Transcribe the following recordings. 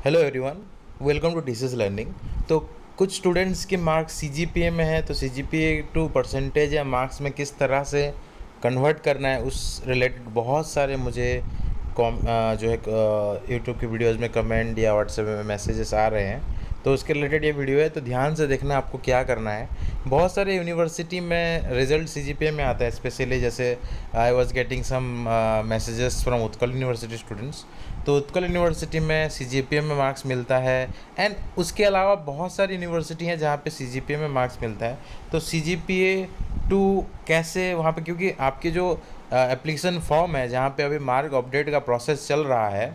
Hello everyone, welcome to TCS learning. तो कुछ students के मार्क्स सीजीपीए में है, तो सीजीपीए टू परसेंटेज या मार्क्स में किस तरह से कन्वर्ट करना है उस रिलेटेड बहुत सारे मुझे जो है यूट्यूब की वीडियोस में कमेंट या व्हाट्सएप में मैसेजेस आ रहे हैं। तो उसके रिलेटेड ये वीडियो है, तो ध्यान से देखना आपको क्या करना है। बहुत सारे यूनिवर्सिटी में रिजल्ट सीजीपीए में आता है, स्पेशली जैसे I was getting some messages from Utkal university students. तो उत्कल यूनिवर्सिटी में सीजीपीए में मार्क्स मिलता है, एंड उसके अलावा बहुत सारी यूनिवर्सिटी हैं जहाँ पे सीजीपीए में मार्क्स मिलता है। तो सीजीपीए टू कैसे वहाँ पे, क्योंकि आपकी जो एप्लीकेशन फॉर्म है जहाँ पे अभी मार्क अपडेट का प्रोसेस चल रहा है,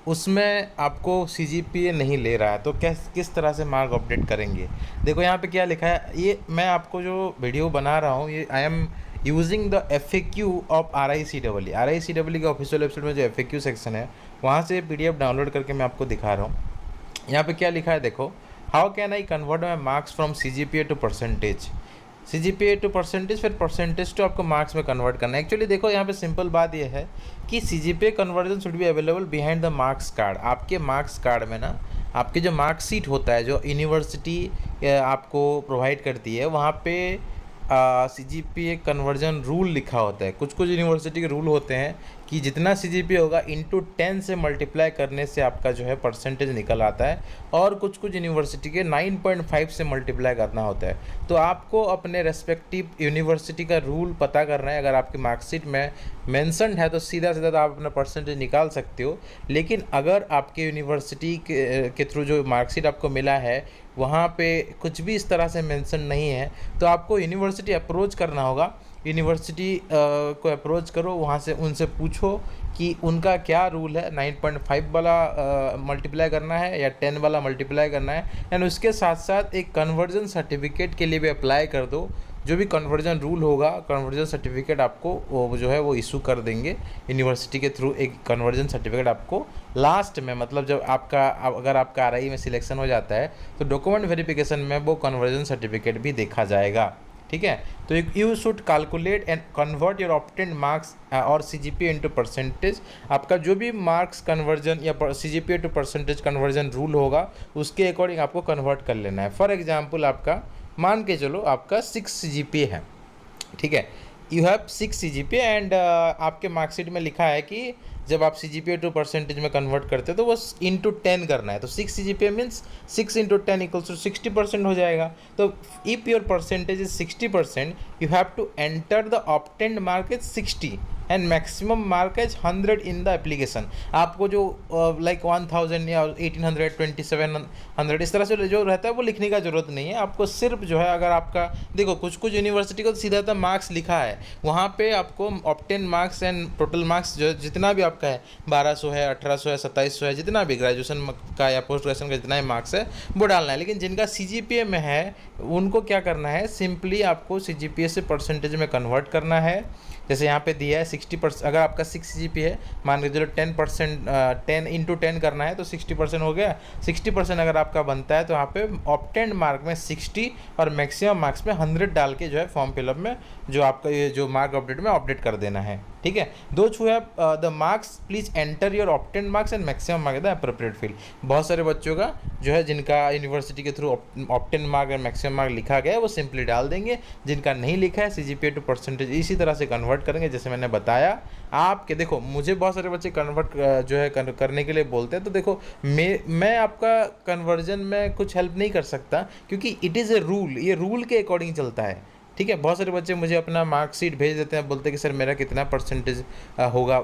उसमें आपको सीजीपीए नहीं ले रहा है। तो किस तरह से मार्क अपडेट करेंगे, देखो यहाँ पे क्या लिखा है। ये मैं आपको जो वीडियो बना रहा हूँ, ये I am using the FAQ of RICEE के ऑफिशियल वेबसाइट में जो FAQ सेक्शन है, वहाँ से PDF डाउनलोड करके मैं आपको दिखा रहा हूँ। यहाँ पे क्या लिखा है देखो, how can I convert my marks from CGPA to percentage. CGPA to percentage, फिर परसेंटेज टू आपको मार्क्स में कन्वर्ट करना है। एक्चुअली देखो यहाँ पे सिंपल बात ये है कि CGPA conversion should be available behind the marks card. आपके मार्क्स कार्ड में ना आपके जो मार्कशीट होता है, जो यूनिवर्सिटी आपको प्रोवाइड करती है, वहाँ पे सीजीपीए कन्वर्जन रूल लिखा होता है। कुछ कुछ यूनिवर्सिटी के रूल होते हैं कि जितना सीजीपीए होगा इंटू 10 से मल्टीप्लाई करने से आपका जो है परसेंटेज निकल आता है, और कुछ कुछ यूनिवर्सिटी के 9.5 से मल्टीप्लाई करना होता है। तो आपको अपने रेस्पेक्टिव यूनिवर्सिटी का रूल पता करना है। अगर आपकी मार्कशीट में मेंशन्ड है तो सीधा सीधा आप अपना परसेंटेज निकाल सकते हो। लेकिन अगर आपके यूनिवर्सिटी के थ्रू जो मार्कशीट आपको मिला है वहाँ पे कुछ भी इस तरह से मेंशन नहीं है, तो आपको यूनिवर्सिटी अप्रोच करना होगा। यूनिवर्सिटी को अप्रोच करो, वहाँ से उनसे पूछो कि उनका क्या रूल है, 9.5 वाला मल्टीप्लाई करना है या 10 वाला मल्टीप्लाई करना है। एंड उसके साथ साथ एक कन्वर्जन सर्टिफिकेट के लिए भी अप्लाई कर दो। जो भी कन्वर्जन रूल होगा, कन्वर्जन सर्टिफिकेट आपको वो जो है वो इशू कर देंगे यूनिवर्सिटी के थ्रू। एक कन्वर्जन सर्टिफिकेट आपको लास्ट में, मतलब जब अगर आपका RI में सिलेक्शन हो जाता है तो डॉक्यूमेंट वेरिफिकेशन में वो कन्वर्जन सर्टिफिकेट भी देखा जाएगा। ठीक है, तो you should calculate and convert your obtained marks और सीजीपीए इनटू परसेंटेज। आपका जो भी मार्क्स कन्वर्जन या CGPA to percentage conversion rule होगा उसके अकॉर्डिंग आपको कन्वर्ट कर लेना है। फॉर एग्जांपल आपका मान के चलो आपका 6 सीजीपीए है, ठीक है, यू हैव 6 सीजीपीए एंड आपके मार्कशीट में लिखा है कि जब आप सीजीपीए टू परसेंटेज में कन्वर्ट करते हैं तो वो इंटू 10 करना है। तो 6 CGPA means 6 into 10 equals to 60% हो जाएगा। तो if your percentage is 60%, you have to enter the obtained mark is 60 and maximum mark is 100 in the application. आपको जो लाइक 1000 या 1800 2700 इस तरह से जो रहता है वो लिखने का ज़रूरत नहीं है। आपको सिर्फ जो है, अगर आपका देखो कुछ कुछ यूनिवर्सिटी को तो सीधा था मार्क्स लिखा है, वहाँ पे आपको obtain marks and total marks जो जितना भी आपका है 1200 है, 1800 है, 2700 है, जितना भी ग्रेजुएशन का या पोस्ट ग्रेजुएशन का जितना भी मार्क्स है वो डालना है। लेकिन जिनका सीजीपीए में है उनको क्या करना है, सिंपली आपको सीजीपीए से परसेंटेज में कन्वर्ट करना है। जैसे यहाँ पे दिया है 60%। अगर आपका 6 सीजीपीए है, मान के चलो 10% 10 इंटू 10 करना है तो 60% हो गया। 60% अगर आपका बनता है तो यहाँ पे ऑब्टेन्ड मार्क में 60 और मैक्सिमम मार्क्स में 100 डाल के जो है फॉर्म फिलअप में जो आपका ये जो मार्क अपडेट में अपडेट कर देना है। ठीक है, those who have the marks please enter your obtained marks and maximum mark the appropriate field. बहुत सारे बच्चों का जो है जिनका यूनिवर्सिटी के through obtained mark and maximum mark लिखा गया है वो सिंपली डाल देंगे। जिनका नहीं लिखा है सीजीपीए टू परसेंटेज इसी तरह से कन्वर्ट करेंगे जैसे मैंने बताया आपके। देखो मुझे बहुत सारे बच्चे कन्वर्ट जो है करने के लिए बोलते हैं, तो देखो मैं आपका कन्वर्जन में कुछ हेल्प नहीं कर सकता क्योंकि इट इज़ ए रूल, ये रूल के अकॉर्डिंग चलता है। ठीक है, बहुत सारे बच्चे मुझे अपना मार्कशीट भेज देते हैं, बोलते हैं कि सर मेरा कितना परसेंटेज होगा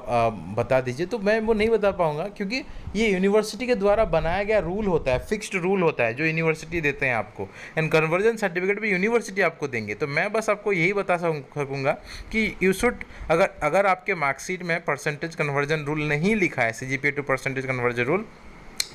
बता दीजिए, तो मैं वो नहीं बता पाऊंगा क्योंकि ये यूनिवर्सिटी के द्वारा बनाया गया रूल होता है, फिक्स्ड रूल होता है जो यूनिवर्सिटी देते हैं आपको। एंड कन्वर्जन सर्टिफिकेट भी यूनिवर्सिटी आपको देंगे। तो मैं बस आपको यही बता सकूँगा कि यू शुड, अगर आपके मार्कशीट में परसेंटेज कन्वर्जन रूल नहीं लिखा है, CGPA to percentage conversion rule,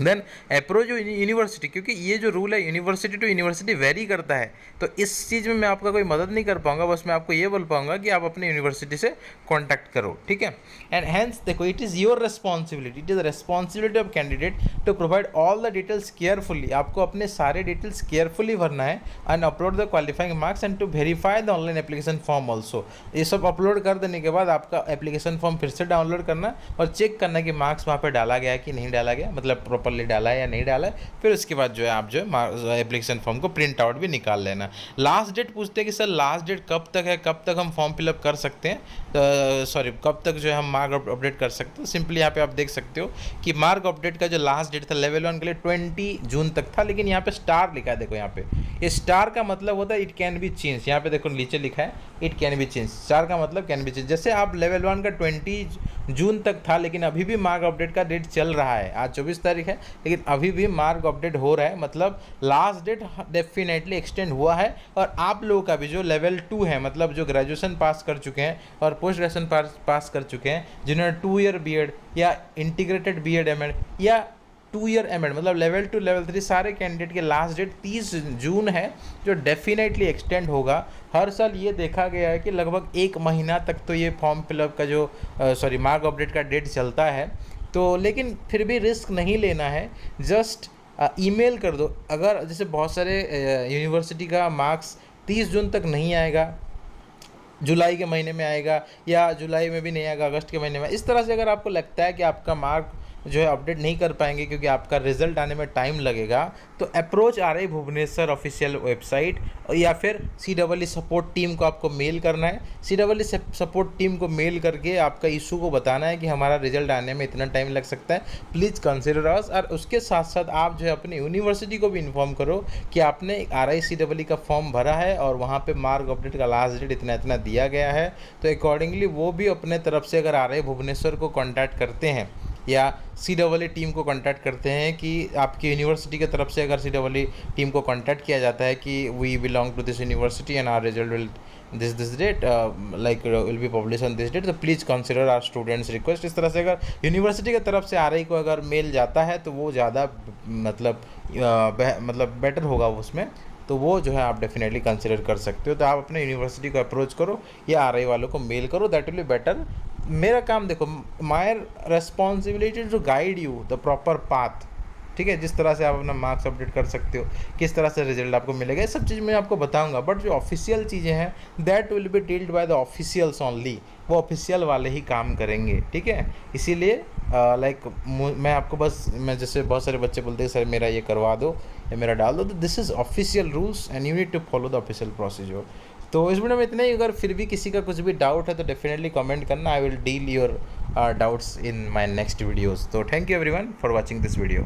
then approach university, क्योंकि ये जो रूल है यूनिवर्सिटी टू यूनिवर्सिटी वेरी करता है। तो इस चीज़ में मैं आपका कोई मदद नहीं कर पाऊंगा, बस मैं आपको ये बोल पाऊंगा कि आप अपने यूनिवर्सिटी से कांटेक्ट करो। ठीक है, एंड हेंस देखो it is your responsibility, it is responsibility of candidate to provide all the details carefully. आपको अपने सारे डिटेल्स केयरफुली भरना है and upload the qualifying marks and to verify the online application form also. ये सब upload कर देने के बाद आपका एप्लीकेशन फॉर्म फिर से डाउनलोड करना और चेक करना कि मार्क्स वहाँ पर डाला गया कि नहीं डाला गया, मतलब प्रॉपर प्रॉपरली डाला है या नहीं डाला है, फिर उसके बाद जो है आप जो है एप्लीकेशन फॉर्म को प्रिंट आउट भी निकाल लेना। लास्ट डेट पूछते हैं कि सर लास्ट डेट कब तक है, कब तक हम फॉर्म फिलअप कर सकते हैं, सॉरी कब तक जो है हम मार्क अपडेट कर सकते हो। सिंपली यहाँ पे आप देख सकते हो कि मार्क अपडेट का जो लास्ट डेट था लेवल 1 के लिए 20 जून तक था, लेकिन यहाँ पे स्टार लिखा है, देखो यहाँ पे ये स्टार का मतलब होता है इट कैन बी चेंज। यहाँ पे देखो नीचे लिखा है it can be change, star का मतलब कैन बी चेंज। जैसे आप लेवल 1 का 20 जून तक था, लेकिन अभी भी मार्क अपडेट का डेट चल रहा है, आज 24 तारीख है, लेकिन अभी भी मार्क अपडेट हो रहा है, मतलब लास्ट डेट डेफिनेटली एक्सटेंड हुआ है। और आप लोगों का भी जो लेवल 2 है, मतलब जो ग्रेजुएशन पास कर चुके हैं और पोस्ट ग्रेजुएशन पास कर चुके हैं, जिन्होंने 2 ईयर बीएड या इंटीग्रेटेड बीएड एमएड या 2 ईयर एमएड मतलब लेवल 2 लेवल 3, सारे कैंडिडेट के लास्ट डेट 30 जून है, जो डेफिनेटली एक्सटेंड होगा। हर साल ये देखा गया है कि लगभग 1 महीना तक तो ये फॉर्म फिलअप का जो मार्क अपडेट का डेट चलता है। तो लेकिन फिर भी रिस्क नहीं लेना है, जस्ट ईमेल कर दो। अगर जैसे बहुत सारे यूनिवर्सिटी का मार्क्स 30 जून तक नहीं आएगा, जुलाई के महीने में आएगा, या जुलाई में भी नहीं आएगा, अगस्त के महीने में, इस तरह से अगर आपको लगता है कि आपका मार्क जो है अपडेट नहीं कर पाएंगे क्योंकि आपका रिजल्ट आने में टाइम लगेगा, तो approach RI Bhubaneswar official website या फिर CEE सपोर्ट टीम को आपको मेल करना है। CEE सपोर्ट टीम को मेल करके आपका इशू को बताना है कि हमारा रिजल्ट आने में इतना टाइम लग सकता है, प्लीज़ कंसिडर अस। और उसके साथ साथ आप जो है अपनी यूनिवर्सिटी को भी इन्फॉर्म करो कि आपने RI CEE का फॉर्म भरा है और वहाँ पर मार्क अपडेट का लास्ट डेट इतना इतना दिया गया है, तो अकॉर्डिंगली वो भी अपने तरफ से अगर RI भुवनेश्वर को कॉन्टैक्ट करते हैं या CEE टीम को कांटेक्ट करते हैं कि आपकी यूनिवर्सिटी की तरफ से अगर CEE टीम को कांटेक्ट किया जाता है कि we belong to this university and our result will this date like will be publish on this date, तो please consider our students request. इस तरह से अगर यूनिवर्सिटी की तरफ से RI को अगर मेल जाता है तो वो ज़्यादा मतलब बेटर होगा उसमें, तो वो जो है आप डेफिनेटली कंसिडर कर सकते हो। तो आप अपने यूनिवर्सिटी को अप्रोच करो या RI वालों को मेल करो, दैट विल बी बेटर। मेरा काम देखो, my responsibility to guide you the proper path, ठीक है, जिस तरह से आप अपना मार्क्स अपडेट कर सकते हो, किस तरह से रिजल्ट आपको मिलेगा, ये सब चीज़ मैं आपको बताऊंगा। बट जो ऑफिशियल चीज़ें हैं that will be dealt by the officials only, वो ऑफिशियल वाले ही काम करेंगे, ठीक है। इसीलिए मैं आपको बस, मैं जैसे बहुत सारे बच्चे बोलते हैं सर मेरा ये करवा दो या मेरा डाल दो, तो this is official rules and you need to follow the official procedure. तो इस वीडियो में इतना ही। अगर फिर भी किसी का कुछ भी डाउट है तो डेफिनेटली कमेंट करना, I will deal your doubts in my next videos. तो thank you everyone for watching this video.